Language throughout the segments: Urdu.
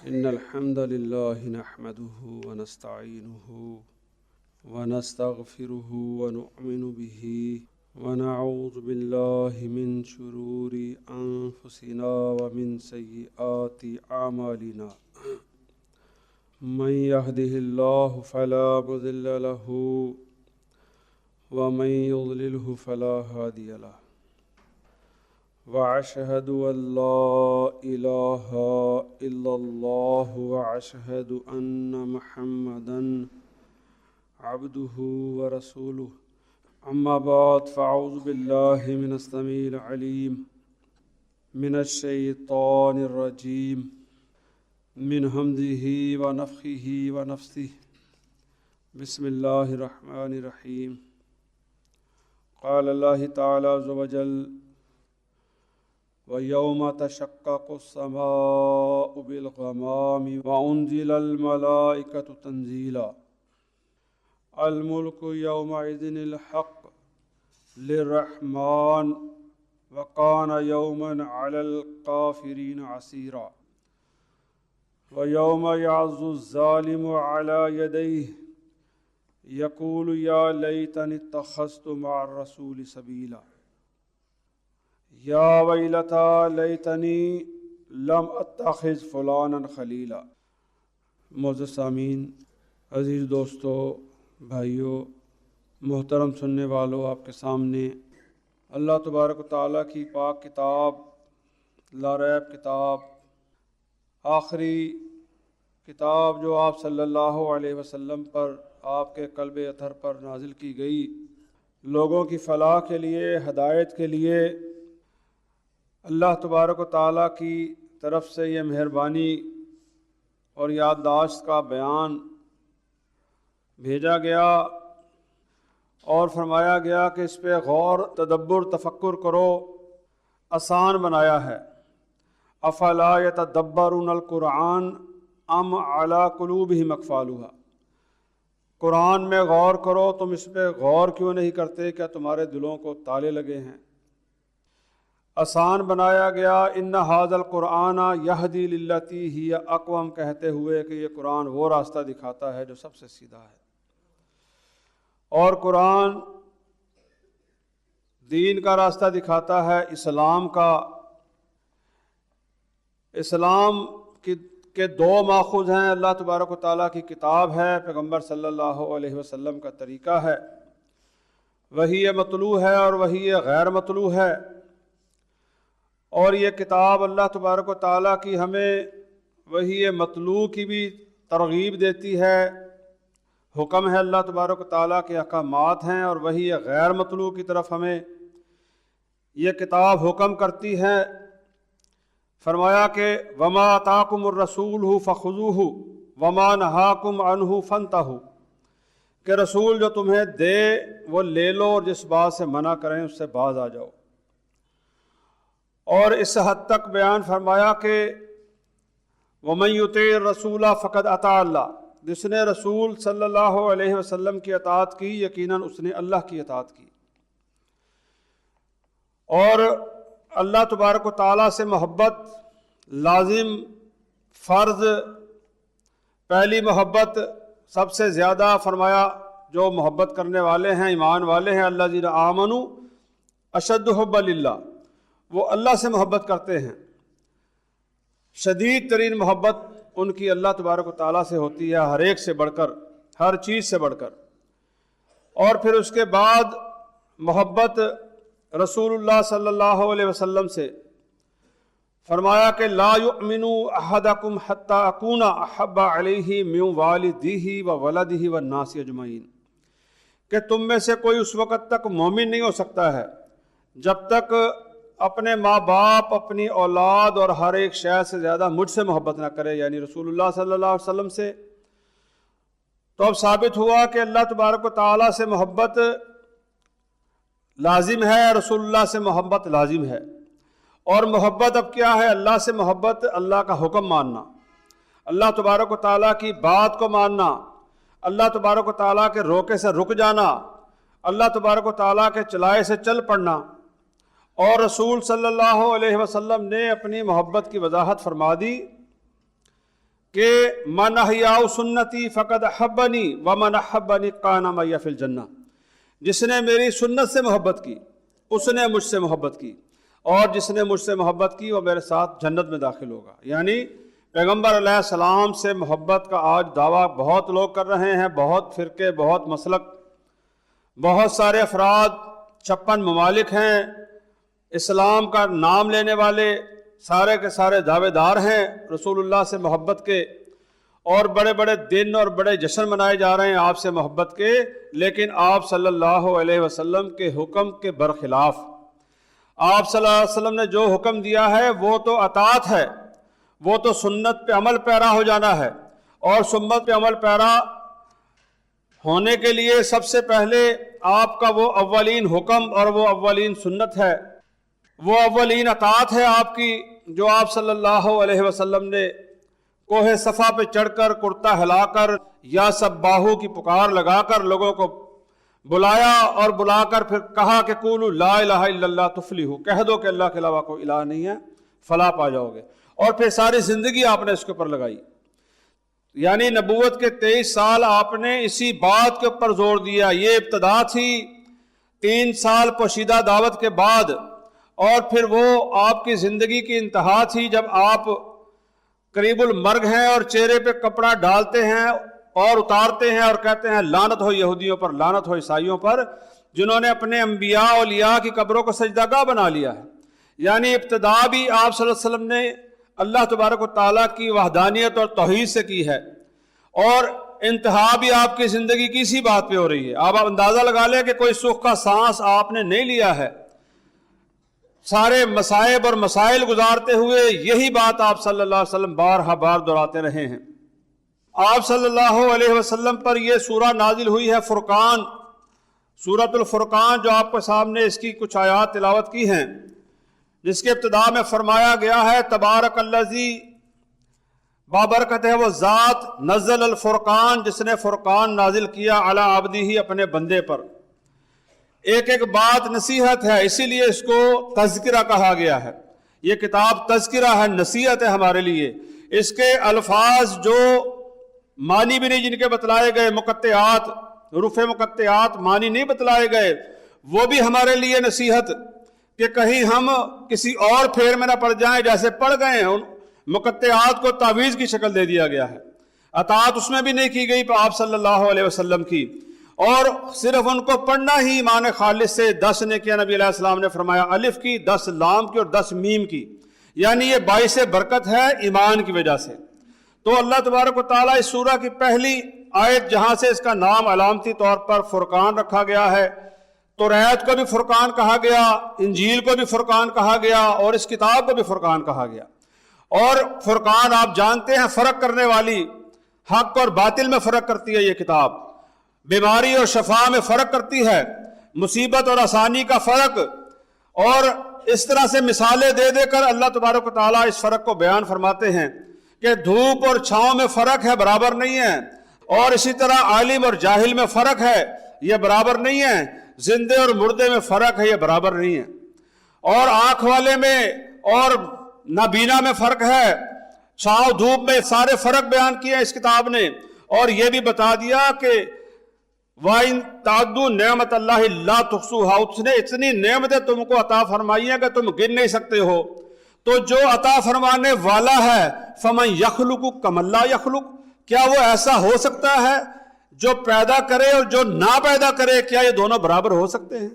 إن الحمد لله نحمده ونستعينه ونستغفره ونؤمن به ونعوذ بالله من شرور أنفسنا ومن سيئات أعمالنا من يهده الله فلا مضل له ومن يضلله فلا هادي له وأشهد أن لا إله إلا الله وأشهد أن محمدًا عبده ورسوله أما بعد فأعوذ بالله من السميع العليم من الشيطان الرجيم من همزه ونفخه ونفثه بسم الله الرحمن الرحيم قال الله تعالى عز وجل وَيَوْمَ تَشَقَّقُ السَّمَاءُ بِالْغَمَامِ وَأُنزِلَ الْمَلَائِكَةُ تَنزِيلًا الْمُلْكُ يَوْمَئِذٍ الْحَقُّ لِلرَّحْمَنِ وَكَانَ يَوْمًا عَلَى الْكَافِرِينَ عَسِيرًا وَيَوْمَ يَعَضُّ الظَّالِمُ عَلَى يَدَيْهِ يَقُولُ يَا لَيْتَنِي اتَّخَذْتُ مَعَ الرَّسُولِ سَبِيلًا یا ویلتا لیتنی لم اتخذ فلانا خلیلا۔ معزز سامعین، عزیز دوستو، بھائیو، محترم سننے والو، آپ کے سامنے اللہ تبارک و تعالیٰ کی پاک کتاب، لاریب کتاب، آخری کتاب جو آپ صلی اللہ علیہ وسلم پر، آپ کے قلب اطہر پر نازل کی گئی، لوگوں کی فلاح کے لیے، ہدایت کے لیے اللہ تبارک و تعالیٰ کی طرف سے یہ مہربانی اور یادداشت کا بیان بھیجا گیا اور فرمایا گیا کہ اس پہ غور، تدبر، تفکر کرو، آسان بنایا ہے۔ افلا یتدبرون القرآن ام علی قلوبہم اقفالها، قرآن میں غور کرو، تم اس پہ غور کیوں نہیں کرتے؟ کیا تمہارے دلوں کو تالے لگے ہیں؟ آسان بنایا گیا۔ ان ھذا القرآن یہدی للتی ہی اقوم، کہتے ہوئے کہ یہ قرآن وہ راستہ دکھاتا ہے جو سب سے سیدھا ہے، اور قرآن دین کا راستہ دکھاتا ہے، اسلام کا۔ اسلام کے دو ماخوذ ہیں، اللہ تبارک و تعالیٰ کی کتاب ہے، پیغمبر صلی اللہ علیہ وسلم کا طریقہ ہے، وہی مطلوع ہے اور وہی غیر مطلوع ہے۔ اور یہ کتاب اللہ تبارک و تعالیٰ کی ہمیں وہی مطلوع کی بھی ترغیب دیتی ہے، حکم ہے اللہ تبارک و تعالیٰ کے احکامات ہیں، اور وہی غیر مطلوع کی طرف ہمیں یہ کتاب حکم کرتی ہے۔ فرمایا کہ وما آتاکم الرسول فخذوہ وما نہاکم عنہ فانتہوا، کہ رسول جو تمہیں دے وہ لے لو، اور جس بات سے منع کریں اس سے باز آ جاؤ۔ اور اس حد تک بیان فرمایا کہ وَمَن يُطِعِ الرَّسُولَ فَقَدْ أَطَاعَ اللَّهَ، جس نے رسول صلی اللہ علیہ وسلم کی اطاعت کی، یقیناً اس نے اللہ کی اطاعت کی۔ اور اللہ تبارک و تعالیٰ سے محبت لازم، فرض، پہلی محبت سب سے زیادہ فرمایا جو محبت کرنے والے ہیں، ایمان والے ہیں، الذین آمنوا اشد حبا للہ، وہ اللہ سے محبت کرتے ہیں۔ شدید ترین محبت ان کی اللہ تبارک و تعالیٰ سے ہوتی ہے، ہر ایک سے بڑھ کر، ہر چیز سے بڑھ کر۔ اور پھر اس کے بعد محبت رسول اللہ صلی اللہ علیہ وسلم سے، فرمایا کہ لا یؤمن احدکم حتی اکون احب علیہ من والدیہ وولدہ والناس اجمعین، کہ تم میں سے کوئی اس وقت تک مومن نہیں ہو سکتا ہے جب تک اپنے ماں باپ، اپنی اولاد اور ہر ایک شے سے زیادہ مجھ سے محبت نہ کرے، یعنی رسول اللہ صلی اللہ علیہ وسلم سے۔ تو اب ثابت ہوا کہ اللہ تبارک و تعالیٰ سے محبت لازم ہے، رسول اللہ سے محبت لازم ہے۔ اور محبت اب کیا ہے؟ اللہ سے محبت، اللہ کا حکم ماننا، اللہ تبارک و تعالیٰ کی بات کو ماننا، اللہ تبارک و تعالیٰ کے روکے سے رک جانا، اللہ تبارک و تعالیٰ کے چلائے سے چل پڑنا۔ اور رسول صلی اللہ علیہ وسلم نے اپنی محبت کی وضاحت فرما دی کہ من احیا سنتی فقد احبنی ومن احبنی کان معی فی الجنہ، جس نے میری سنت سے محبت کی اس نے مجھ سے محبت کی، اور جس نے مجھ سے محبت کی وہ میرے ساتھ جنت میں داخل ہوگا۔ یعنی پیغمبر علیہ السلام سے محبت کا آج دعویٰ بہت لوگ کر رہے ہیں، بہت فرقے، بہت مسلک، بہت سارے افراد، 56 ممالک ہیں، اسلام کا نام لینے والے سارے کے سارے دعوے دار ہیں رسول اللہ سے محبت کے، اور بڑے بڑے دن اور بڑے جشن منائے جا رہے ہیں آپ سے محبت کے، لیکن آپ صلی اللہ علیہ وسلم کے حکم کے برخلاف۔ آپ صلی اللہ علیہ وسلم نے جو حکم دیا ہے وہ تو اطاعت ہے، وہ تو سنت پہ عمل پیرا ہو جانا ہے، اور سنت پہ عمل پیرا ہونے کے لیے سب سے پہلے آپ کا وہ اولین حکم اور وہ اولین سنت ہے، وہ اولین اطاعت ہے آپ کی، جو آپ صلی اللہ علیہ وسلم نے کوہ صفا پہ چڑھ کر کرتا ہلا کر یا سباہو کی پکار لگا کر لوگوں کو بلایا، اور بلا کر پھر کہا کہ قولوا لا الہ الا اللہ تفلحوا، کہہ دو کہ اللہ کے علاوہ کوئی الہ نہیں ہے، فلاح پا جاؤ گے، اور پھر ساری زندگی آپ نے اس کے اوپر لگائی۔ یعنی نبوت کے 23 سال آپ نے اسی بات کے اوپر زور دیا۔ یہ ابتدا تھی، 3 سال پوشیدہ دعوت کے بعد، اور پھر وہ آپ کی زندگی کی انتہا تھی جب آپ قریب المرگ ہیں اور چہرے پہ کپڑا ڈالتے ہیں اور اتارتے ہیں اور کہتے ہیں لعنت ہو یہودیوں پر، لعنت ہو عیسائیوں پر، جنہوں نے اپنے انبیاء اولیاء کی قبروں کو سجدہ گاہ بنا لیا ہے۔ یعنی ابتدا بھی آپ صلی اللہ علیہ وسلم نے اللہ تبارک و تعالیٰ کی وحدانیت اور توحید سے کی ہے، اور انتہا بھی آپ کی زندگی کی اسی بات پہ ہو رہی ہے۔ آپ اندازہ لگا لیں کہ کوئی سکھ کا سانس آپ نے نہیں لیا ہے، سارے مصائب اور مسائل گزارتے ہوئے یہی بات آپ صلی اللہ علیہ وسلم بارہا بار دہراتے رہے ہیں۔ آپ صلی اللہ علیہ وسلم پر یہ سورہ نازل ہوئی ہے فرقان، سورۃ الفرقان، جو آپ کے سامنے اس کی کچھ آیات تلاوت کی ہیں، جس کے ابتدا میں فرمایا گیا ہے تبارک الذی، بابرکت ہے وہ ذات، نزل الفرقان، جس نے فرقان نازل کیا، علی عبدہ، اپنے بندے پر۔ ایک ایک بات نصیحت ہے، اسی لیے اس کو تذکرہ کہا گیا ہے۔ یہ کتاب تذکرہ ہے، نصیحت ہے ہمارے لیے۔ اس کے الفاظ جو معنی بھی نہیں جن کے بتلائے گئے، مقطعات، حروف مقطعات معنی نہیں بتلائے گئے، وہ بھی ہمارے لیے نصیحت، کہ کہیں ہم کسی اور پھیر میں نہ پڑ جائیں جیسے پڑ گئے ہیں۔ ان مقطعات کو تعویذ کی شکل دے دیا گیا ہے، اطاعت اس میں بھی نہیں کی گئی آپ صلی اللہ علیہ وسلم کی، اور صرف ان کو پڑھنا ہی ایمان خالص سے 10 نے کیا۔ نبی علیہ السلام نے فرمایا الف کی، 10 لام کی اور 10 میم کی، یعنی یہ باعث برکت ہے ایمان کی وجہ سے۔ تو اللہ تبارک و تعالیٰ اس سورہ کی پہلی آیت جہاں سے اس کا نام علامتی طور پر فرقان رکھا گیا ہے، توریت کو بھی فرقان کہا گیا، انجیل کو بھی فرقان کہا گیا، اور اس کتاب کو بھی فرقان کہا گیا۔ اور فرقان آپ جانتے ہیں فرق کرنے والی، حق اور باطل میں فرق کرتی ہے یہ کتاب، بیماری اور شفا میں فرق کرتی ہے، مصیبت اور آسانی کا فرق، اور اس طرح سے مثالیں دے دے کر اللہ تبارک و تعالیٰ اس فرق کو بیان فرماتے ہیں کہ دھوپ اور چھاؤں میں فرق ہے، برابر نہیں ہے، اور اسی طرح عالم اور جاہل میں فرق ہے، یہ برابر نہیں ہے، زندے اور مردے میں فرق ہے، یہ برابر نہیں ہے، اور آنکھ والے میں اور نابینا میں فرق ہے، چھاؤں دھوپ میں، سارے فرق بیان کیے اس کتاب نے، اور یہ بھی بتا دیا کہ وَإِن تَعُدُّوا نِعْمَتَ اللَّهِ لَا تُحْصُوهَا، اس نے اتنی نعمتیں تم کو عطا فرمائی ہیں کہ تم گن نہیں سکتے ہو۔ تو جو عطا فرمانے والا ہے فَمَن يَخْلُقُ كَمَن لَّا يَخْلُقُ، کیا وہ ایسا ہو سکتا ہے جو پیدا کرے اور جو نہ پیدا کرے، کیا یہ دونوں برابر ہو سکتے ہیں؟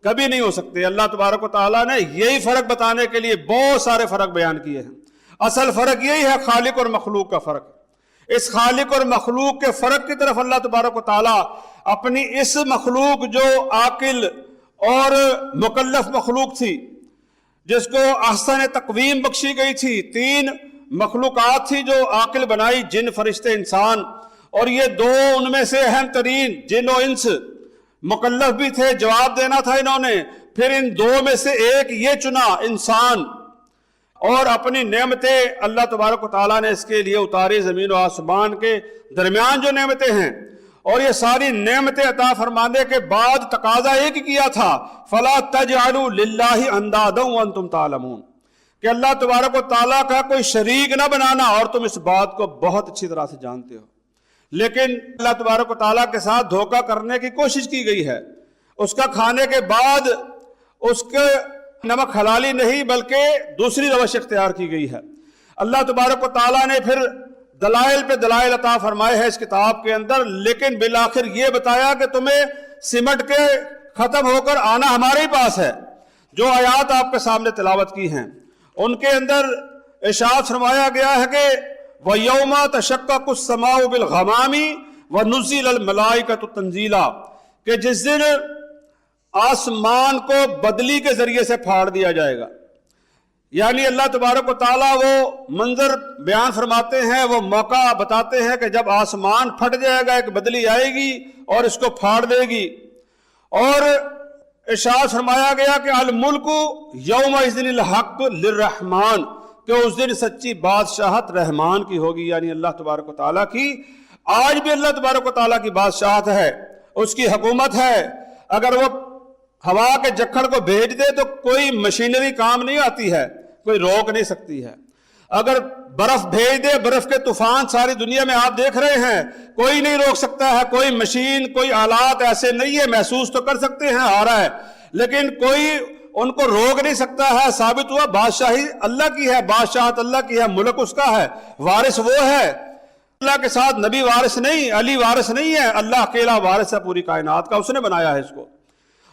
کبھی نہیں ہو سکتے۔ اللہ تبارک و تعالیٰ نے یہی فرق بتانے کے لیے بہت سارے فرق بیان کیے ہیں۔ اصل فرق یہی ہے، خالق اور مخلوق کا فرق۔ اس خالق اور مخلوق کے فرق کی طرف اللہ تبارک و تعالیٰ اپنی اس مخلوق جو عاقل اور مکلف مخلوق تھی، جس کو احسن تقویم بخشی گئی تھی، 3 مخلوقات تھی جو عاقل بنائی، جن، فرشتے، انسان، اور یہ 2 ان میں سے اہم ترین، جن و انس، مکلف بھی تھے، جواب دینا تھا انہوں نے، پھر ان 2 میں سے ایک یہ چنا، انسان، اور اپنی نعمتیں اللہ تبارک و تعالیٰ نے اس کے لیے اتاری، زمین و آسمان کے درمیان جو نعمتیں ہیں، اور یہ ساری نعمتیں عطا فرمانے کے بعد تقاضا ایک کیا تھا، فَلَا تَجْعَلُوا لِلَّهِ أَنْدَادًا وَأَنْتُمْ تَعْلَمُونَ، کہ اللہ تبارک و تعالیٰ کا کوئی شریک نہ بنانا، اور تم اس بات کو بہت اچھی طرح سے جانتے ہو، لیکن اللہ تبارک و تعالیٰ کے ساتھ دھوکہ کرنے کی کوشش کی گئی ہے۔ اس کا کھانے کے بعد اس کے نمک حلالی نہیں بلکہ دوسری روش اختیار کی گئی ہے۔ اللہ تبارک و تعالیٰ نے پھر دلائل پہ دلائل عطا فرمائے ہیں اس کتاب کے اندر، لیکن بالآخر یہ بتایا کہ تمہیں سمٹ کے ختم ہو کر آنا ہمارے ہی پاس ہے۔ جو آیات آپ کے سامنے تلاوت کی ہیں ان کے اندر ارشاد فرمایا گیا ہے کہ وَيَوْمَ تَشَقَّقُ السَّمَاءُ بِالْغَمَامِ وَنُزِّلَ الْمَلَائِكَةُ تنزیلا، کہ جس دن آسمان کو بدلی کے ذریعے سے پھاڑ دیا جائے گا۔ یعنی اللہ تبارک و تعالیٰ وہ منظر بیان فرماتے ہیں، وہ موقع بتاتے ہیں کہ جب آسمان پھٹ جائے گا، ایک بدلی آئے گی اور اس کو پھاڑ دے گی۔ اور ارشاد فرمایا گیا کہ الملک یومئذ الحق للرحمن، کہ اس دن سچی بادشاہت رحمان کی ہوگی، یعنی اللہ تبارک و تعالیٰ کی۔ آج بھی اللہ تبارک و تعالیٰ کی بادشاہت ہے، اس کی حکومت ہے۔ اگر وہ ہوا کے جکھڑ کو بھیج دے تو کوئی مشینری کام نہیں آتی ہے، کوئی روک نہیں سکتی ہے۔ اگر برف بھیج دے، برف کے طوفان ساری دنیا میں آپ دیکھ رہے ہیں، کوئی نہیں روک سکتا ہے، کوئی مشین، کوئی آلات ایسے نہیں ہے، محسوس تو کر سکتے ہیں آ رہا ہے، لیکن کوئی ان کو روک نہیں سکتا ہے۔ ثابت ہوا بادشاہی اللہ کی ہے، بادشاہت اللہ کی ہے، ملک اس کا ہے، وارث وہ ہے۔ اللہ کے ساتھ نبی وارث نہیں، علی وارث نہیں ہے، اللہ اکیلا وارث ہے پوری کائنات کا، اس نے بنایا ہے اس کو۔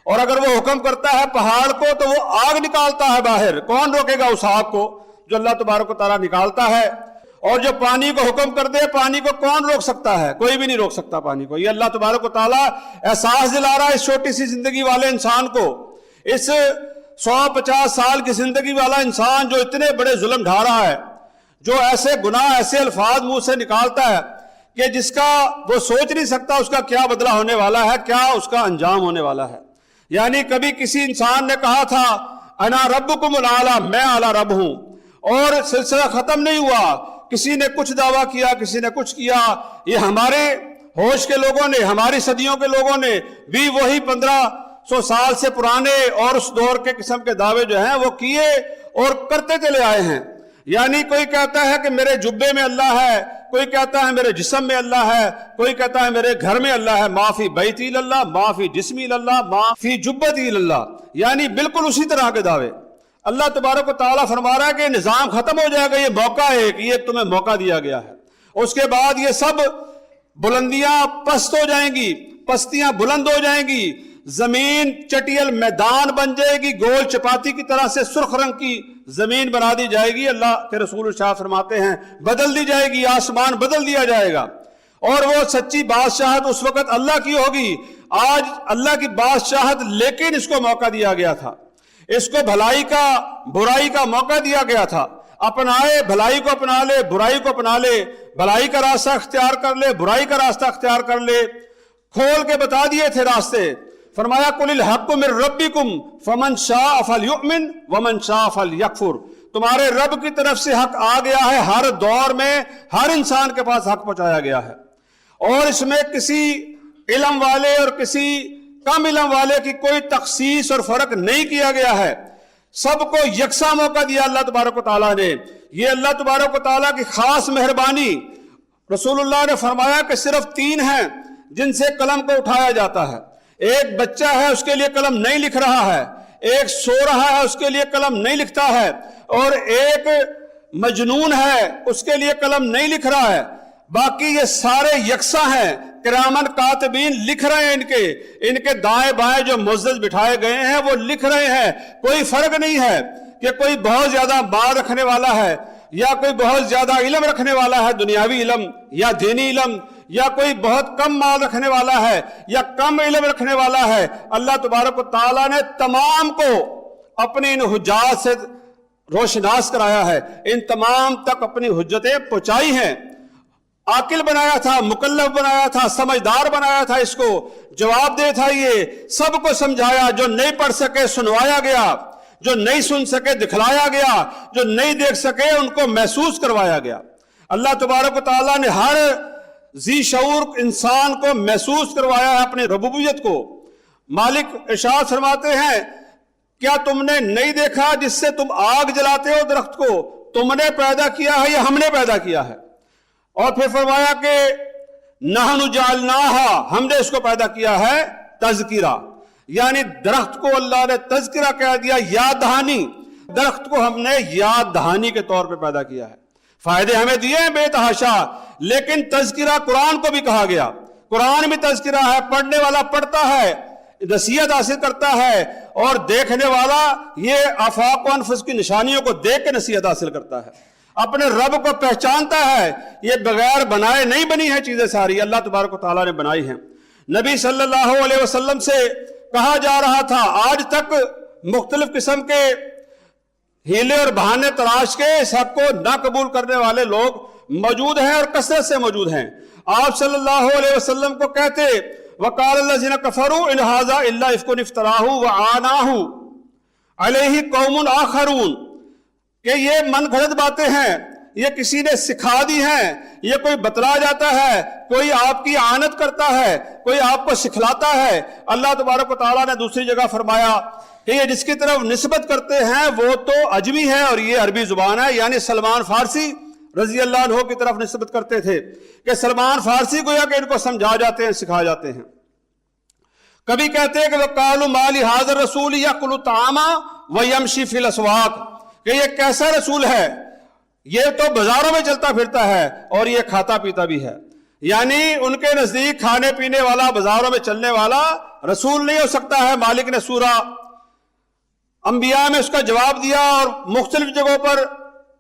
اور اگر وہ حکم کرتا ہے پہاڑ کو تو وہ آگ نکالتا ہے باہر، کون روکے گا اس آگ کو جو اللہ تبارک و تعالیٰ نکالتا ہے؟ اور جو پانی کو حکم کر دے، پانی کو کون روک سکتا ہے؟ کوئی بھی نہیں روک سکتا پانی کو۔ یہ اللہ تبارک و تعالیٰ احساس دلا رہا ہے اس چھوٹی سی زندگی والے انسان کو، اس 150 سال کی زندگی والا انسان جو اتنے بڑے ظلم ڈھا رہا ہے، جو ایسے گناہ، ایسے الفاظ منہ سے نکالتا ہے کہ جس کا وہ سوچ نہیں سکتا اس کا کیا بدلہ ہونے والا ہے، کیا اس کا انجام ہونے والا ہے۔ یعنی کبھی کسی انسان نے کہا تھا انا ربکم الاعلی، میں اعلیٰ رب ہوں، اور سلسلہ ختم نہیں ہوا، کسی نے کچھ دعویٰ کیا، کسی نے کچھ کیا۔ یہ ہمارے ہوش کے لوگوں نے، ہماری صدیوں کے لوگوں نے بھی وہی 1500 سال سے پرانے اور اس دور کے قسم کے دعوے جو ہیں وہ کیے اور کرتے چلے آئے ہیں۔ یعنی کوئی کہتا ہے کہ میرے جبے میں اللہ ہے، کوئی کہتا ہے میرے جسم میں اللہ ہے، کوئی کہتا ہے میرے گھر میں اللہ ہے، ما فی بیتی اللہ، ما فی جسمی اللہ، ما فی جبتی اللہ، یعنی بالکل اسی طرح کے دعوے۔ اللہ تبارک و تعالیٰ فرما رہا ہے کہ نظام ختم ہو جائے گا، یہ موقع ہے کہ یہ تمہیں موقع دیا گیا ہے۔ اس کے بعد یہ سب بلندیاں پست ہو جائیں گی، پستیاں بلند ہو جائیں گی، زمین چٹیل میدان بن جائے گی، گول چپاتی کی طرح سے سرخ رنگ کی زمین بنا دی جائے گی۔ اللہ کے رسول ارشاد فرماتے ہیں بدل دی جائے گی، آسمان بدل دیا جائے گا، اور وہ سچی بادشاہت اس وقت اللہ کی ہوگی۔ آج اللہ کی بادشاہت، لیکن اس کو موقع دیا گیا تھا، اس کو بھلائی کا برائی کا موقع دیا گیا تھا۔ اپنائے، بھلائی کو اپنا لے، برائی کو اپنا لے، بھلائی کا راستہ اختیار کر لے، برائی کا راستہ اختیار کر لے۔ کھول کے بتا دیے تھے راستے، فرمایا قل الحق من ربکم فمن شاء فلیؤمن ومن شاء فلیکفر، تمہارے رب کی طرف سے حق آ گیا ہے، ہر دور میں ہر انسان کے پاس حق پہنچایا گیا ہے، اور اس میں کسی علم والے اور کسی کم علم والے کی کوئی تخصیص اور فرق نہیں کیا گیا ہے، سب کو یکساں موقع دیا اللہ تبارک و تعالیٰ نے۔ یہ اللہ تبارک و تعالیٰ کی خاص مہربانی۔ رسول اللہ نے فرمایا کہ صرف 3 ہیں جن سے قلم کو اٹھایا جاتا ہے، ایک بچہ ہے اس کے لیے قلم نہیں لکھ رہا ہے، ایک سو رہا ہے اس کے لیے قلم نہیں لکھتا ہے، اور ایک مجنون ہے اس کے لیے قلم نہیں لکھ رہا ہے۔ باقی یہ سارے یکساں ہیں، کرامن کاتبین لکھ رہے ہیں، ان کے دائیں بائیں جو معزز بٹھائے گئے ہیں وہ لکھ رہے ہیں۔ کوئی فرق نہیں ہے کہ کوئی بہت زیادہ مال رکھنے والا ہے یا کوئی بہت زیادہ علم رکھنے والا ہے، دنیاوی علم یا دینی علم، یا کوئی بہت کم مال رکھنے والا ہے یا کم علم رکھنے والا ہے۔ اللہ تبارک و تعالیٰ نے تمام کو اپنی ان حجات سے روشناس کرایا ہے، ان تمام تک اپنی حجتیں پہنچائی ہیں۔ عاقل بنایا تھا، مکلف بنایا تھا، سمجھدار بنایا تھا، اس کو جواب دے تھا، یہ سب کو سمجھایا۔ جو نہیں پڑھ سکے سنوایا گیا، جو نہیں سن سکے دکھلایا گیا، جو نہیں دیکھ سکے ان کو محسوس کروایا گیا۔ اللہ تبارک و تعالیٰ نے ہر ذی شعور انسان کو محسوس کروایا ہے اپنی ربوبیت کو۔ مالک ارشاد فرماتے ہیں کیا تم نے نہیں دیکھا جس سے تم آگ جلاتے ہو درخت کو؟ تم نے پیدا کیا ہے یا ہم نے پیدا کیا ہے؟ اور پھر فرمایا کہ نحن جعلناہا، ہم نے اس کو پیدا کیا ہے تذکرہ، یعنی درخت کو اللہ نے تذکرہ کہہ دیا، یاد دہانی. درخت کو ہم نے یاد دہانی کے طور پہ پیدا کیا ہے. فائدے ہمیں دیے ہیں بے تحاشا، لیکن تذکرہ قرآن کو بھی کہا گیا. قرآن بھی تذکرہ ہے، پڑھنے والا پڑھتا ہے، نصیحت حاصل کرتا ہے، اور دیکھنے والا یہ آفاق و انفس کی نشانیوں کو دیکھ کے نصیحت حاصل کرتا ہے، اپنے رب کو پہچانتا ہے. یہ بغیر بنائے نہیں بنی ہیں چیزیں ساری، اللہ تبارک و تعالیٰ نے بنائی ہیں. نبی صلی اللہ علیہ وسلم سے کہا جا رہا تھا، آج تک مختلف قسم کے ہیلے اور بہانے تلاش کے سب کو نہ قبول کرنے والے لوگ موجود ہیں اور کثرت سے موجود ہیں. آپ صلی اللہ علیہ وسلم کو کہتے وقال الذین کفروا ان ھذا الا افک افتراہ وعاناہ علیہ قوم آخرون، کہ یہ من گھڑت باتیں ہیں، یہ کسی نے سکھا دی ہیں، یہ کوئی بتلا جاتا ہے، کوئی آپ کی اعانت کرتا ہے، کوئی آپ کو سکھلاتا ہے. اللہ تبارک و تعالیٰ نے دوسری جگہ فرمایا کہ یہ جس کی طرف نسبت کرتے ہیں وہ تو عجمی ہے اور یہ عربی زبان ہے. یعنی سلمان فارسی رضی اللہ عنہ کی طرف نسبت کرتے تھے کہ سلمان فارسی گویا کہ ان کو سمجھا جاتے ہیں، سکھا جاتے ہیں. کبھی کہتے ہیں کہ وَقَالُوا مَا لِهَٰذَا الرَّسُولِ يَأْكُلُ الطَّعَامَ وَيَمْشِي فِي الْأَسْوَاقِ، کہ یہ کیسا رسول ہے، یہ تو بازاروں میں چلتا پھرتا ہے اور یہ کھاتا پیتا بھی ہے. یعنی ان کے نزدیک کھانے پینے والا، بازاروں میں چلنے والا رسول نہیں ہو سکتا ہے. مالک نے سورہ انبیاء میں اس کا جواب دیا اور مختلف جگہوں پر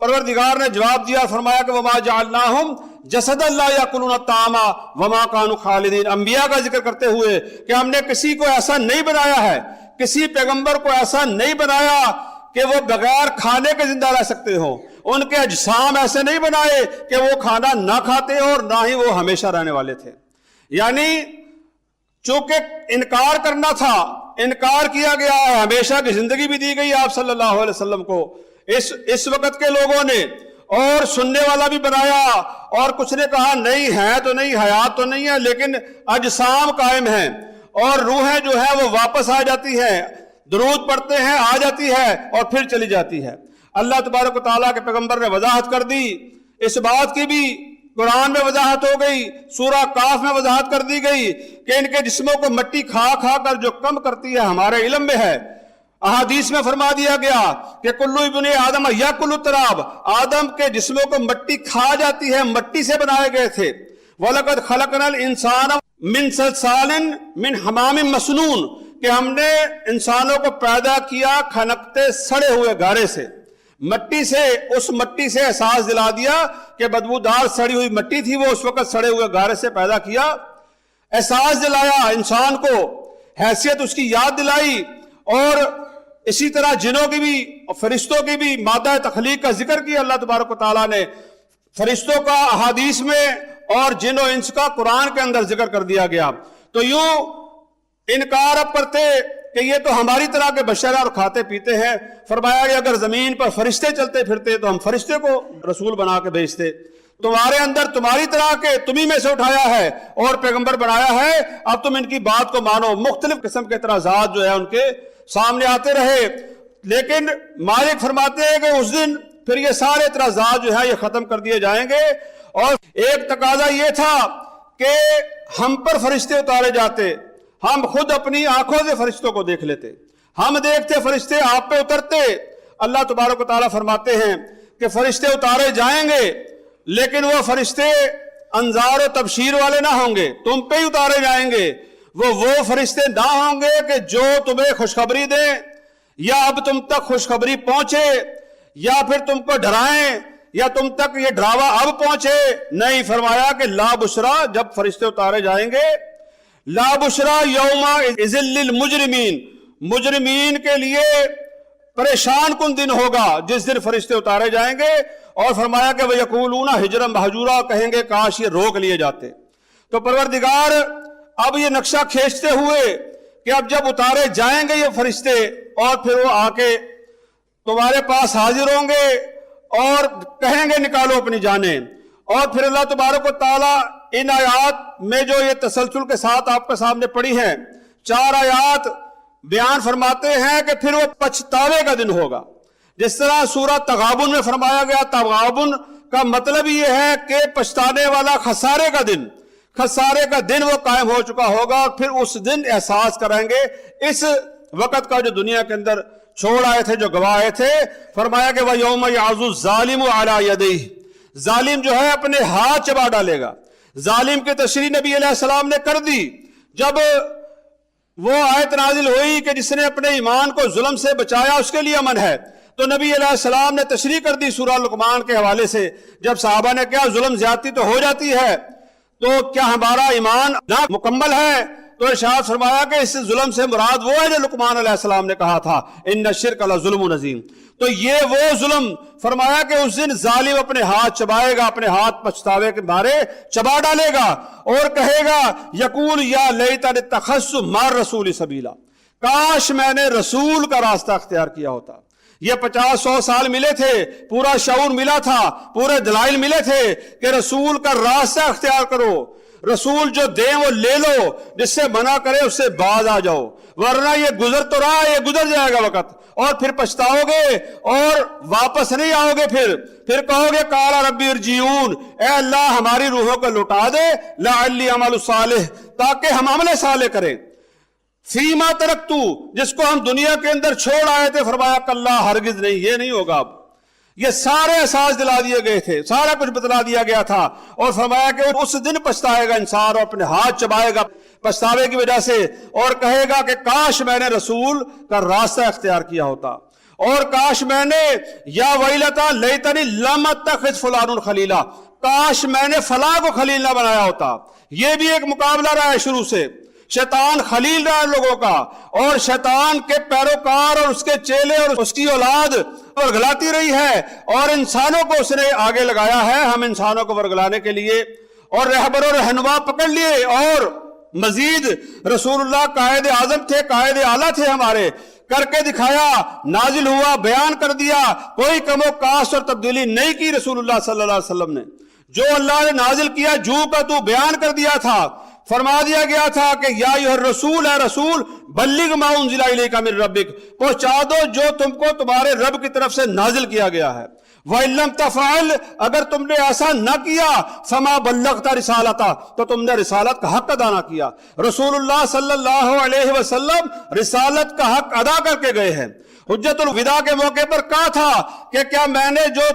پروردگار نے جواب دیا، فرمایا کہ وَمَا جَعَلْنَاهُمْ جَسَدًا لَا يَأْكُلُونَ الطَّعَامَ وَمَا كَانُوا خَالِدِينَ. انبیاء کا ذکر کرتے ہوئے کہ ہم نے کسی کو ایسا نہیں بنایا ہے، کسی پیغمبر کو ایسا نہیں بنایا کہ وہ بغیر کھانے کے زندہ رہ سکتے ہوں. ان کے اجسام ایسے نہیں بنائے کہ وہ کھانا نہ کھاتے اور نہ ہی وہ ہمیشہ رہنے والے تھے. یعنی چونکہ انکار کرنا تھا، انکار کیا گیا ہے، ہمیشہ کی زندگی بھی دی گئی آپ صلی اللہ علیہ وسلم کو اس وقت کے لوگوں نے، اور سننے والا بھی بنایا. اور کچھ نے کہا نہیں ہے تو نہیں، حیات تو نہیں ہے، لیکن اجسام قائم ہیں اور روحیں جو ہے وہ واپس آ جاتی ہیں، درود پڑھتے ہیں، آ جاتی ہے اور پھر چلی جاتی ہے. اللہ تبارک و تعالیٰ کے پیغمبر نے وضاحت کر دی. اس بات کی بھی قرآن میں وضاحت ہو گئی، سورہ کاف میں وضاحت کر دی گئی کہ ان کے جسموں کو مٹی کھا کھا کر جو کم کرتی ہے ہمارے علم میں ہے. احادیث میں فرما دیا گیا کہ کلو ابن آدم یاکل التراب، آدم کے جسموں کو مٹی کھا جاتی ہے، مٹی سے بنائے گئے تھے. وَلَقَدْ خَلَقْنَا الْإِنسَانَ مِنْ صَلْصَالٍ مِنْ حَمَامٍ مَسْنُونٍ، کہ ہم نے انسانوں کو پیدا کیا کھنکتے سڑے ہوئے گارے سے، مٹی سے. اس مٹی سے احساس دلا دیا کہ بدبودار سڑی ہوئی مٹی تھی، وہ اس وقت سڑے ہوئے گارے سے پیدا کیا. احساس دلایا انسان کو، حیثیت اس کی یاد دلائی. اور اسی طرح جنوں کی بھی، فرشتوں کی بھی مادہ تخلیق کا ذکر کیا اللہ تبارک و تعالیٰ نے. فرشتوں کا احادیث میں اور جن و انس کا قرآن کے اندر ذکر کر دیا گیا. تو یوں انکار اب کرتے کہ یہ تو ہماری طرح کے بشر اور کھاتے پیتے ہیں. فرمایا کہ اگر زمین پر فرشتے چلتے پھرتے تو ہم فرشتے کو رسول بنا کے بھیجتے. تمہارے اندر تمہاری طرح کے تمہیں میں سے اٹھایا ہے اور پیغمبر بنایا ہے، اب تم ان کی بات کو مانو. مختلف قسم کے اعتراضات جو ہے ان کے سامنے آتے رہے، لیکن مالک فرماتے ہیں کہ اس دن پھر یہ سارے اعتراضات جو ہے یہ ختم کر دیے جائیں گے. اور ایک تقاضا یہ تھا کہ ہم پر فرشتے اتارے جاتے، ہم خود اپنی آنکھوں سے فرشتوں کو دیکھ لیتے، ہم دیکھتے فرشتے آپ پہ اترتے. اللہ تبارک و تعالیٰ فرماتے ہیں کہ فرشتے اتارے جائیں گے، لیکن وہ فرشتے انذار و تبشیر والے نہ ہوں گے، تم پہ ہی اتارے جائیں گے. وہ فرشتے نہ ہوں گے کہ جو تمہیں خوشخبری دیں یا اب تم تک خوشخبری پہنچے یا پھر تم کو ڈرائیں یا تم تک یہ ڈراوا اب پہنچے. نہیں، فرمایا کہ لا بشرا، جب فرشتے اتارے جائیں گے، لا بشرا یومئذ للمجرمین، مجرمین کے لیے پریشان کن دن ہوگا جس دن فرشتے اتارے جائیں گے. اور فرمایا کہ وَيَقُولُونَ حِجْرًا مَحْجُورًا، کہیں گے کاش یہ روک لیے جاتے. تو پروردگار اب یہ نقشہ کھینچتے ہوئے کہ اب جب اتارے جائیں گے یہ فرشتے اور پھر وہ آ کے تمہارے پاس حاضر ہوں گے اور کہیں گے نکالو اپنی جانیں. اور پھر اللہ تبارک و تعالیٰ ان آیات میں جو یہ تسلسل کے ساتھ آپ کے سامنے پڑھی ہیں، 4 آیات بیان فرماتے ہیں کہ پھر وہ پچھتاوے کا دن ہوگا. جس طرح سورہ تغابن میں فرمایا گیا، تغابن کا مطلب یہ ہے کہ پچھتانے والا خسارے کا دن وہ قائم ہو چکا ہوگا، اور پھر اس دن احساس کریں گے اس وقت کا جو دنیا کے اندر چھوڑ آئے تھے، جو گواہ آئے تھے. فرمایا کہ وَيَوْمَ يَعْضُ الظَّالِمُ عَلَى يَدَيْهِ، ظالم جو ہے اپنے ہاتھ چبا ڈالے گا. ظالم کی تشریح نبی علیہ السلام نے کر دی جب وہ آیت نازل ہوئی کہ جس نے اپنے ایمان کو ظلم سے بچایا اس کے لیے امن ہے. تو نبی علیہ السلام نے تشریح کر دی سورہ لقمان کے حوالے سے. جب صحابہ نے کہا ظلم زیادتی تو ہو جاتی ہے، تو کیا ہمارا ایمان نہ مکمل ہے؟ تو ارشاد فرمایا کہ اس ظلم سے مراد وہ ہے جو لقمان علیہ السلام نے کہا تھا، ان الشرک لظلم عظیم. تو یہ وہ ظلم فرمایا کہ اس دن ظالم اپنے ہاتھ چبائے گا، اپنے ہاتھ پچھتاوے کے مارے چبا ڈالے گا، اور کہے گا یقول یا لیتنی اتخذت مع الرسول سبیلا، کاش میں نے رسول کا راستہ اختیار کیا ہوتا. یہ 50-100 سال ملے تھے، پورا شعور ملا تھا، پورے دلائل ملے تھے کہ رسول کا راستہ اختیار کرو، رسول جو دیں وہ لے لو، جس سے منع کرے اس سے باز آ جاؤ، ورنہ یہ گزر تو رہا ہے، یہ گزر جائے گا وقت، اور پھر پچھتاؤ گے اور واپس نہیں آؤ گے. پھر کہو گے قال ربی ارجعون، اے اللہ ہماری روحوں کو لوٹا دے، لعلی اعمل صالح، تاکہ ہم عمل صالح کریں. فیما ترکتو، جس کو ہم دنیا کے اندر چھوڑ آئے تھے. فرمایا کلا، ہرگز نہیں، یہ نہیں ہوگا. اب یہ سارے احساس دلا دیے گئے تھے، سارا کچھ بتلا دیا گیا تھا، اور فرمایا کہ اس دن پچھتائے گا انسان، اور اپنے ہاتھ چبائے گا پچھتاوے کی وجہ سے، اور کہے گا کہ کاش میں نے رسول کا راستہ اختیار کیا ہوتا، اور کاش میں نے یا ویلتا لیتنی لم اتخذ فلان خلیلا، کاش میں نے فلاں کو خلیل نہ بنایا ہوتا. یہ بھی ایک مقابلہ رہا ہے شروع سے. شیطان خلیل رہا ہے لوگوں کا، اور شیطان کے پیروکار اور اس کے چیلے اور اس کی اولاد ورگلاتی رہی ہے، اور انسانوں کو اس نے آگے لگایا ہے ہم انسانوں کو ورگلانے کے لیے، اور رہبر و رہنما پکڑ لیے. اور مزید رسول اللہ قائد اعظم تھے، قائد اعلیٰ تھے ہمارے، کر کے دکھایا، نازل ہوا، بیان کر دیا، کوئی کم و کاست اور تبدیلی نہیں کی رسول اللہ صلی اللہ علیہ وسلم نے. جو اللہ نے نازل کیا جو کا تو بیان کر دیا تھا. فرما دیا گیا تھا کہ یا ایھا الرسول، اے رسول، بلغ ما انزل الیک من ربک، پہنچا دو جو تم کو تمہارے رب کی طرف سے نازل کیا گیا ہے. وَإِن لَّمْ تَفْعَلْ، اگر تم نے ایسا نہ کیا، فَمَا بَلَّغْتَ رِسَالَتَهُ، تو تم نے رسالت کا حق ادا نہ کیا. رسول اللہ صلی اللہ علیہ وسلم رسالت کا حق ادا کر کے گئے ہیں. حجت الوداع کے موقع پر کہا تھا کہ کیا میں نے جو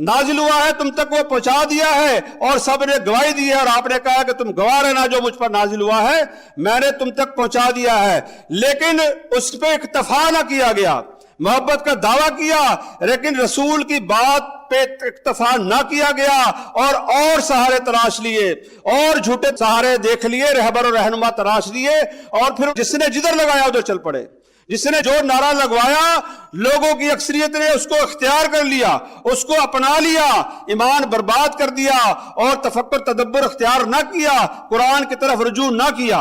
نازل ہوا ہے تم تک وہ پہنچا دیا ہے، اور سب نے گواہی دی ہے، اور آپ نے کہا کہ تم گواہ رہنا جو مجھ پر نازل ہوا ہے میں نے تم تک پہنچا دیا ہے. لیکن اس پہ اکتفا نہ کیا گیا، محبت کا دعویٰ کیا، لیکن رسول کی بات پہ اکتفا نہ کیا گیا، اور سہارے تلاش لیے، اور جھوٹے سہارے دیکھ لیے، رہبر و رہنما تلاش لیے، اور پھر جس نے جدھر لگایا ادھر چل پڑے. جس نے جو نعرہ لگوایا لوگوں کی اکثریت نے اس کو اختیار کر لیا، اس کو اپنا لیا، ایمان برباد کر دیا، اور تفکر تدبر اختیار نہ کیا، قرآن کی طرف رجوع نہ کیا،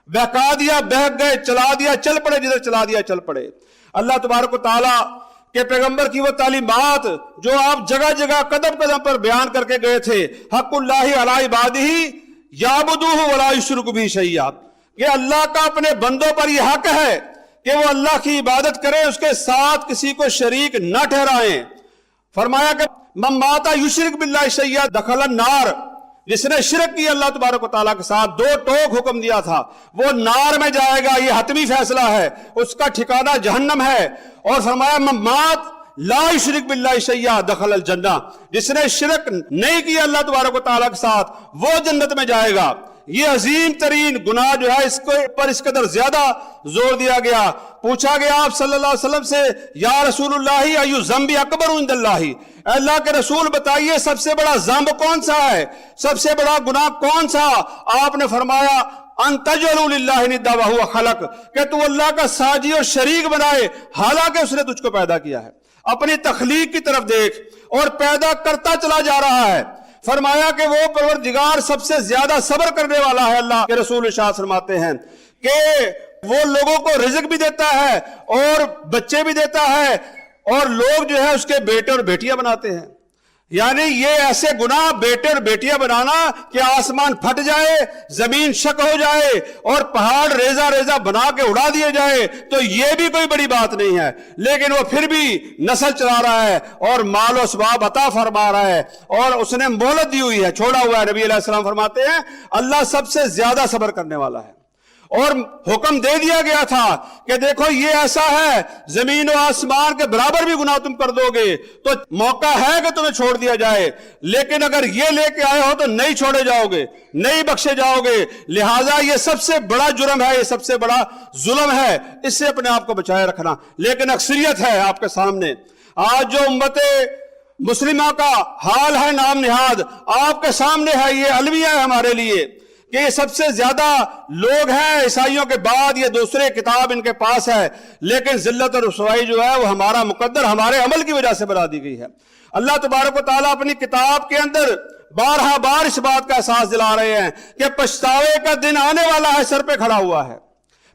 بہکا دیا، بہک گئے، چلا دیا، چل پڑے، جدھر چلا دیا چل پڑے. اللہ تبارک و تعالیٰ کہ پیغمبر کی وہ تعلیمات جو آپ جگہ جگہ قدم قدم پر بیان کر کے گئے تھے، حق اللہ علی عبادہ یعبدوہ ولا یشرک بہ شیئا، کہ اللہ کا اپنے بندوں پر یہ حق ہے کہ وہ اللہ کی عبادت کریں، اس کے ساتھ کسی کو شریک نہ ٹھہرائیں. فرمایا کہ من مات یشرک باللہ شیئا دخل النار، جس نے شرک کی اللہ تبارک و تعالیٰ کے ساتھ، دو ٹوک حکم دیا تھا، وہ نار میں جائے گا، یہ حتمی فیصلہ ہے، اس کا ٹھکانہ جہنم ہے. اور فرمایا من مات لا یشرک باللہ شیئا دخل الجنہ، جس نے شرک نہیں کیا اللہ تبارک و تعالیٰ کے ساتھ وہ جنت میں جائے گا. یہ عظیم ترین گناہ جو ہے اس کو پر اس قدر زیادہ زور دیا گیا. پوچھا گیا آپ صلی اللہ علیہ وسلم سے یا رسول اللہ ایو ذنب اکبر عند اللہ، اللہ کے رسول بتائیے سب سے بڑا ذنب کون سا ہے، سب سے بڑا گناہ کون سا؟ آپ نے فرمایا ان تجعلوا للہ ندا وہو خلق، کہ تو اللہ کا ساجی اور شریک بنائے حالانکہ اس نے تجھ کو پیدا کیا ہے. اپنی تخلیق کی طرف دیکھ، اور پیدا کرتا چلا جا رہا ہے. فرمایا کہ وہ پروردگار سب سے زیادہ صبر کرنے والا ہے. اللہ کے رسول ارشاد فرماتے ہیں کہ وہ لوگوں کو رزق بھی دیتا ہے اور بچے بھی دیتا ہے، اور لوگ جو ہے اس کے بیٹے اور بیٹیاں بناتے ہیں. یعنی یہ ایسے گناہ بیٹے اور بیٹیاں بنانا کہ آسمان پھٹ جائے، زمین شک ہو جائے اور پہاڑ ریزہ ریزہ بنا کے اڑا دیے جائے، تو یہ بھی کوئی بڑی بات نہیں ہے، لیکن وہ پھر بھی نسل چلا رہا ہے اور مال و اسباب عطا فرما رہا ہے، اور اس نے مہلت دی ہوئی ہے، چھوڑا ہوا ہے۔ نبی علیہ السلام فرماتے ہیں اللہ سب سے زیادہ صبر کرنے والا ہے، اور حکم دے دیا گیا تھا کہ دیکھو یہ ایسا ہے، زمین و آسمان کے برابر بھی گناہ تم کر دو گے تو موقع ہے کہ تمہیں چھوڑ دیا جائے، لیکن اگر یہ لے کے آئے ہو تو نہیں چھوڑے جاؤ گے، نہیں بخشے جاؤ گے، لہٰذا یہ سب سے بڑا جرم ہے، یہ سب سے بڑا ظلم ہے، اس سے اپنے آپ کو بچائے رکھنا۔ لیکن اکثریت ہے آپ کے سامنے، آج جو امت مسلمہ کا حال ہے نام نہاد آپ کے سامنے ہے، یہ المیہ ہے ہمارے لیے کہ یہ سب سے زیادہ لوگ ہیں عیسائیوں کے بعد، یہ دوسرے کتاب ان کے پاس ہے، لیکن ذلت اور رسوائی جو ہے وہ ہمارا مقدر ہمارے عمل کی وجہ سے بنا دی گئی ہے۔ اللہ تبارک و تعالیٰ اپنی کتاب کے اندر بارہا بار اس بات کا احساس دلا رہے ہیں کہ پچھتاوے کا دن آنے والا ہے، سر پہ کھڑا ہوا ہے،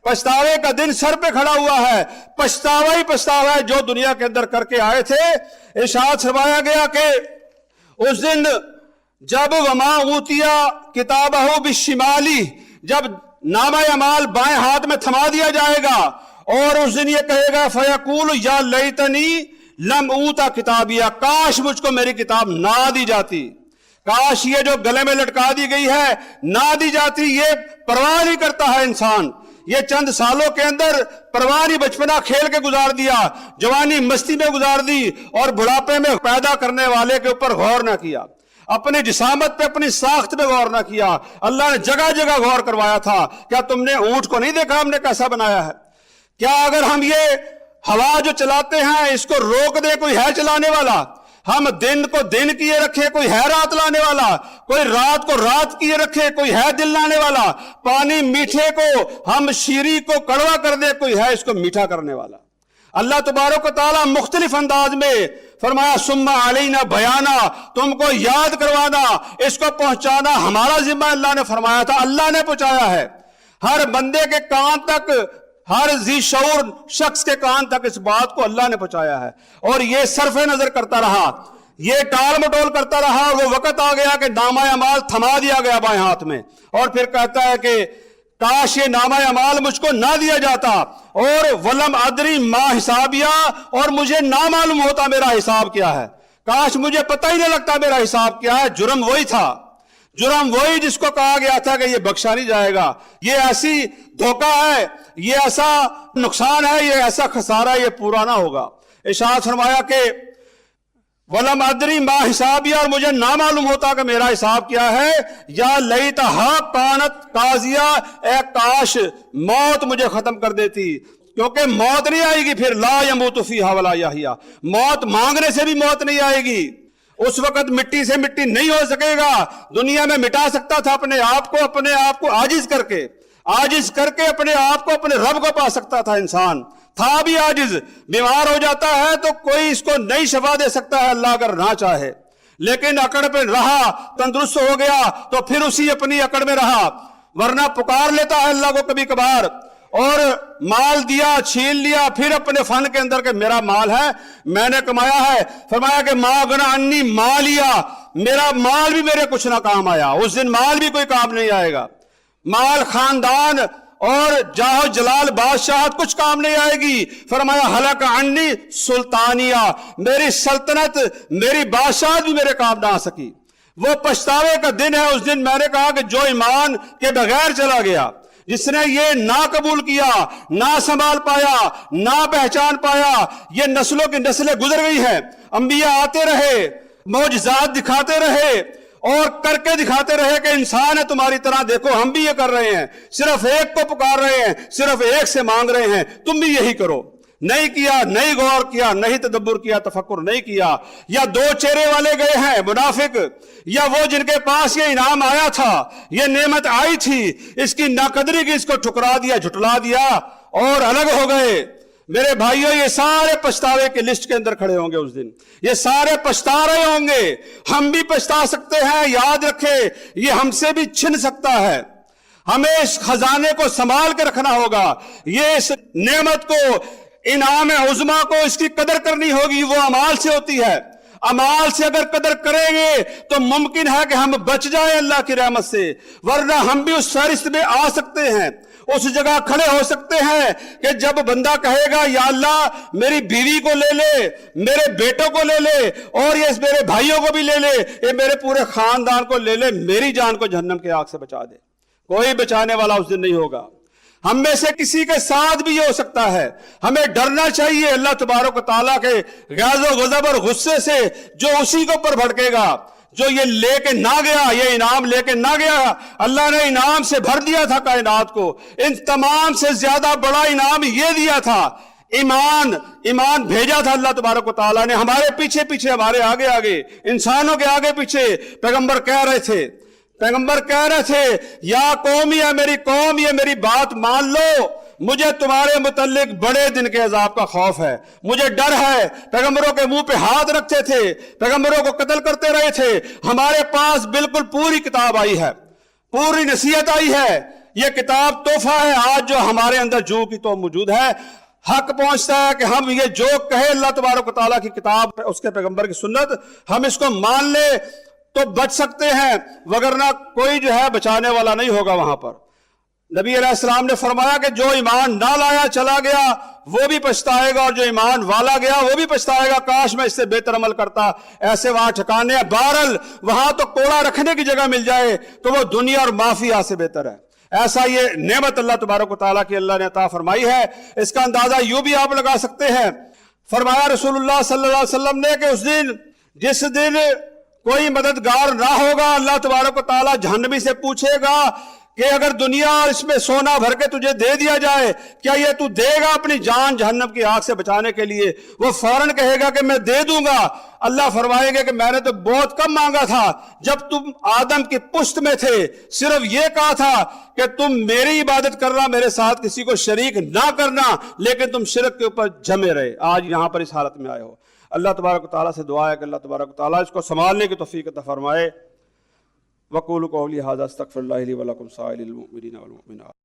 پچھتاوے کا دن سر پہ کھڑا ہوا ہے، پچھتاوا ہی پچھتاوا ہے جو دنیا کے اندر کر کے آئے تھے۔ ارشاد فرمایا گیا کہ اس دن جب وما اوتیا کتابہ بالشمالی، جب نامہ اعمال بائیں ہاتھ میں تھما دیا جائے گا، اور اس دن یہ کہے گا فیقول یا لیتنی لم اوتا کتابیہ، کاش مجھ کو میری کتاب نہ دی جاتی، کاش یہ جو گلے میں لٹکا دی گئی ہے نہ دی جاتی۔ یہ پرواہ نہیں کرتا ہے انسان، یہ چند سالوں کے اندر پروانی بچپنا کھیل کے گزار دیا، جوانی مستی میں گزار دی، اور بڑھاپے میں پیدا کرنے والے کے اوپر غور نہ کیا، اپنی جسامت پہ اپنی ساخت پہ غور نہ کیا۔ اللہ نے جگہ جگہ غور کروایا تھا، کیا تم نے اونٹ کو نہیں دیکھا ہم نے کیسا بنایا ہے؟ کیا اگر ہم یہ ہوا جو چلاتے ہیں اس کو روک دیں کوئی ہے چلانے والا؟ ہم دن کو دن کیے رکھے کوئی ہے رات لانے والا؟ کوئی رات کو رات کیے رکھے کوئی ہے دن لانے والا؟ پانی میٹھے کو ہم شیریں کو کڑوا کر دے کوئی ہے اس کو میٹھا کرنے والا؟ اللہ تبارک و تعالیٰ مختلف انداز میں فرمایا ثم علینا بیانا، تم کو یاد کروانا، اس کو پہنچانا ہمارا ذمہ، اللہ نے فرمایا تھا، اللہ نے پہنچایا ہے، ہر بندے کے کان تک، ہر ذی شعور شخص کے کان تک اس بات کو اللہ نے پہنچایا ہے، اور یہ صرف نظر کرتا رہا، یہ ٹال مٹول کرتا رہا، اور وہ وقت آ گیا کہ نامہ اعمال تھما دیا گیا بائیں ہاتھ میں، اور پھر کہتا ہے کہ کاش یہ نامہ اعمال مجھ کو نہ دیا جاتا، اور ولم ادری ما حسابیہ، اور مجھے نہ معلوم ہوتا میرا حساب کیا ہے، کاش مجھے پتہ ہی نہیں لگتا میرا حساب کیا ہے۔ جرم وہی تھا، جرم وہی جس کو کہا گیا تھا کہ یہ بخشا نہیں جائے گا، یہ ایسی دھوکہ ہے، یہ ایسا نقصان ہے، یہ ایسا خسارہ، یہ پورا نہ ہوگا۔ ارشاد فرمایا کہ وَلَمْ أَدْرِ مَا حِسَابِيَ، اور مجھے نہ معلوم ہوتا کہ میرا حساب کیا ہے، یا لیتہا کانت قاضیہ، اے کاش موت مجھے ختم کر دیتی، کیونکہ موت نہیں آئے گی پھر، لا يموت فیہا ولا یحییٰ، موت مانگنے سے بھی موت نہیں آئے گی، اس وقت مٹی سے مٹی نہیں ہو سکے گا، دنیا میں مٹا سکتا تھا اپنے آپ کو عاجز کر کے اپنے آپ کو اپنے رب کو پا سکتا تھا، انسان تھا بھی عاجز، بیمار ہو جاتا ہے تو کوئی اس کو نئی شفا دے سکتا ہے اللہ اگر نہ چاہے، لیکن اکڑ پہ رہا، تندرست ہو گیا تو پھر اسی اپنی اکڑ میں رہا، ورنہ پکار لیتا ہے اللہ کو کبھی کبھار، اور مال دیا چھین لیا، پھر اپنے فن کے اندر کہ میرا مال ہے میں نے کمایا ہے، فرمایا کہ ما غنی عنی مالیا، میرا مال بھی میرے کچھ نہ کام آیا، اس دن مال بھی کوئی کام نہیں آئے گا، مال خاندان اور جاہ و جلال بادشاہت کچھ کام نہیں آئے گی، فرمایا ہلاک عنی سلطانیہ، میری سلطنت میری بادشاہت بھی میرے کام نہ آ سکی۔ وہ پچھتاوے کا دن ہے، اس دن میں نے کہا کہ جو ایمان کے بغیر چلا گیا، جس نے یہ نہ قبول کیا، نہ سنبھال پایا، نہ پہچان پایا، یہ نسلوں کی نسلیں گزر گئی ہیں، انبیاء آتے رہے، معجزات دکھاتے رہے اور کر کے دکھاتے رہے کہ انسان ہے تمہاری طرح، دیکھو ہم بھی یہ کر رہے ہیں، صرف ایک کو پکار رہے ہیں، صرف ایک سے مانگ رہے ہیں، تم بھی یہی کرو۔ نہیں کیا، نہیں غور کیا، نہیں تدبر کیا، تفکر نہیں کیا، یا دو چہرے والے گئے ہیں منافق، یا وہ جن کے پاس یہ انعام آیا تھا، یہ نعمت آئی تھی، اس کی ناقدری کی، اس کو ٹھکرا دیا، جھٹلا دیا اور الگ ہو گئے۔ میرے بھائیوں، یہ سارے پچھتاوے کے لسٹ کے اندر کھڑے ہوں گے اس دن، یہ سارے پچھتا رہے ہوں گے، ہم بھی پچھتا سکتے ہیں، یاد رکھے یہ ہم سے بھی چھن سکتا ہے، ہمیں اس خزانے کو سنبھال کے رکھنا ہوگا، یہ اس نعمت کو، انعام عظما کو، اس کی قدر کرنی ہوگی، وہ اعمال سے ہوتی ہے۔ امال سے اگر قدر کریں گے تو ممکن ہے کہ ہم بچ جائیں اللہ کی رحمت سے، ورنہ ہم بھی اس فہرست میں آ سکتے ہیں، اس جگہ کھڑے ہو سکتے ہیں کہ جب بندہ کہے گا یا اللہ میری بیوی کو لے لے، میرے بیٹوں کو لے لے، اور یہ میرے بھائیوں کو بھی لے لے، یہ میرے پورے خاندان کو لے لے، میری جان کو جہنم کی آگ سے بچا دے، کوئی بچانے والا اس دن نہیں ہوگا۔ ہم میں سے کسی کے ساتھ بھی یہ ہو سکتا ہے۔ ہمیں ڈرنا چاہیے اللہ تبارک و تعالیٰ کے غیظ و غضب اور غصے سے، جو اسی کے اوپر بھڑکے گا جو یہ لے کے نہ گیا، یہ انعام لے کے نہ گیا۔ اللہ نے انعام سے بھر دیا تھا کائنات کو، ان تمام سے زیادہ بڑا انعام یہ دیا تھا، ایمان بھیجا تھا اللہ تبارک و تعالیٰ نے ہمارے پیچھے پیچھے، ہمارے آگے آگے، انسانوں کے آگے پیچھے۔ پیغمبر کہہ رہے تھے یا قوم، یا میری قوم، یہ میری بات مان لو، مجھے تمہارے متعلق بڑے دن کے عذاب کا خوف ہے، مجھے ڈر ہے۔ پیغمبروں کے منہ پہ ہاتھ رکھتے تھے، پیغمبروں کو قتل کرتے رہے تھے۔ ہمارے پاس بالکل پوری کتاب آئی ہے، پوری نصیحت آئی ہے، یہ کتاب تحفہ ہے آج جو ہمارے اندر جو کی تو موجود ہے۔ حق پہنچتا ہے کہ ہم یہ جو کہے اللہ تبارک و تعالیٰ کی کتاب، اس کے پیغمبر کی سنت، ہم اس کو مان لے تو بچ سکتے ہیں، وگرنہ کوئی جو ہے بچانے والا نہیں ہوگا وہاں پر۔ نبی علیہ السلام نے فرمایا کہ جو ایمان نہ لایا چلا گیا وہ بھی پچھتائے گا، اور جو ایمان والا گیا وہ بھی پچھتائے گا، کاش میں اس سے بہتر عمل کرتا۔ ایسے وہاں ٹھکانے ہیں، بہرحال وہاں تو کوڑا رکھنے کی جگہ مل جائے تو وہ دنیا اور مافیا سے بہتر ہے۔ ایسا یہ نعمت اللہ تبارک و تعالیٰ کی اللہ نے عطا فرمائی ہے۔ اس کا اندازہ یوں بھی آپ لگا سکتے ہیں، فرمایا رسول اللہ صلی اللہ علیہ وسلم نے کہ اس دن، جس دن کوئی مددگار نہ ہوگا، اللہ تبارک و تعالیٰ جہنمی سے پوچھے گا کہ اگر دنیا اس میں سونا بھر کے تجھے دے دیا جائے، کیا یہ تو دے گا اپنی جان جہنم کی آگ سے بچانے کے لیے؟ وہ فوراً کہے گا کہ میں دے دوں گا۔ اللہ فرمائے گا کہ میں نے تو بہت کم مانگا تھا، جب تم آدم کی پشت میں تھے صرف یہ کہا تھا کہ تم میری عبادت کرنا، میرے ساتھ کسی کو شریک نہ کرنا، لیکن تم شرک کے اوپر جمے رہے، آج یہاں پر اس حالت میں آئے ہو۔ اللہ تبارک و تعالیٰ سے دعا ہے کہ اللہ تبارک و تعالیٰ اس کو سنبھالنے کی توفیق عطا فرمائے۔ وقولوا قولی ھذا استغفر اللہ لی ولکم سائر المؤمنین والمؤمنات۔